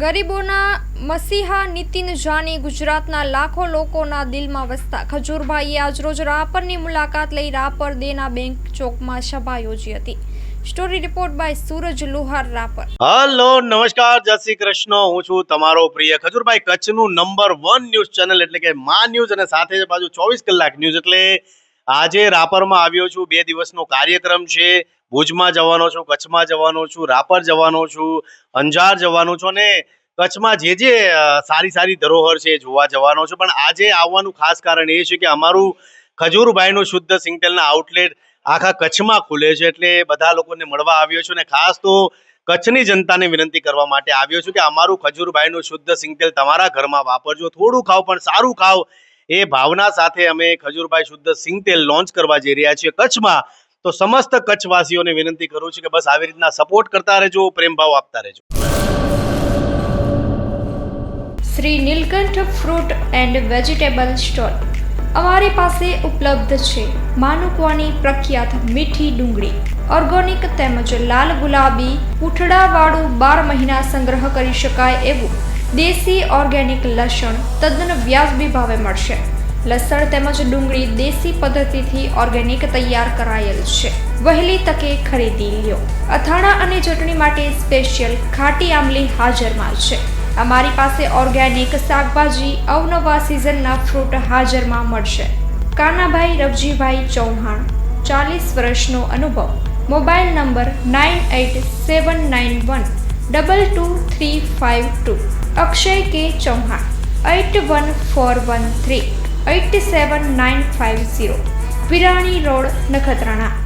ગરીબોના મસીહા નીતિન જાની ગુજરાતના લાખો લોકોના દિલમાં વસતા ખજૂરભાઈએ આજરોજ રાપરની મુલાકાત લઈ રાપર દેના બેંક ચોકમાં સભા યોજી હતી. Story report by Suraj Luhar, Rapar. Hello, નમસ્કાર, જય શ્રી કૃષ્ણ. હું છું તમારો પ્રિય ખજૂરભાઈ. કચ્છનું નંબર 1 ન્યૂઝ ચેનલ એટલે કે મા ન્યૂઝ અને સાથે જ બાજુ 24 કલાક ન્યૂઝ. એટલે આજે રાપરમાં આવ્યો છું. 2 દિવસનો કાર્યક્રમ છે. ભુજમાં જવાનો છું, કચ્છમાં જવાનો છું, રાપર જવાનો છું, અંજાર જવાનો છું અને કચ્છમાં જે સારી ધરોહર છે જોવા જવાનો છું. પણ આજે આવવાનું ખાસ કારણ એ છે કે અમારું ખજૂરભાઈનું શુદ્ધ સિંગતેલના આઉટલેટ આખા કચ્છમાં ખુલે છે. એટલે બધા લોકોને મળવા આવ્યો છું અને ખાસ તો કચ્છની જનતાને વિનંતી કરવા માટે આવ્યો છું કે અમારું ખજૂરભાઈનું શુદ્ધ સિંગતેલ તમારા ઘરમાં વાપરજો. થોડું ખાવ પણ સારું ખાવ, એ ભાવના સાથે અમે ખજૂરભાઈ શુદ્ધ સિંગતેલ લોન્ચ કરવા જઈ રહ્યા છીએ કચ્છમાં. તો સમસ્ત કચ્છવાસીઓને વિનંતી કરું છું કે બસ આવી રીતના સપોર્ટ કરતા રહેજો, પ્રેમ ભાવ આપતા રહેજો. Shri Nilkanth fruit and vegetable store. અમારી પાસે ઉપલબ્ધ છે માનુકવાની પ્રખ્યાત મીઠી ડુંગળી, ઓર્ગેનિક તેમજ લાલ ગુલાબી પૂંઠડાવાળું 12 મહિના સંગ્રહ કરી શકાય એવું દેશી ઓર્ગેનિક લસણ તદ્દન વ્યાજબી ભાવે મળશે. લસણ તેમજ ડુંગળી દેશી પદ્ધતિથી ઓર્ગેનિક તૈયાર કરાયેલ છે. વહેલી તકે ખરીદી લ્યો. અથાણા અને ચટણી માટે સ્પેશિયલ ખાટી આમલી હાજરમાં છે. અમારી પાસે ઓર્ગેનિક શાકભાજી, અવનવા સિઝનના ફ્રૂટ હાજરમાં મળશે. કાનાભાઈ રવજીભાઈ ચૌહાણ, 40 વર્ષનો અનુભવ. Mobile number 9879122352. અક્ષય કે ચૌહાણ, 8141387950. વિરાણી રોડ, નખત્રાણા.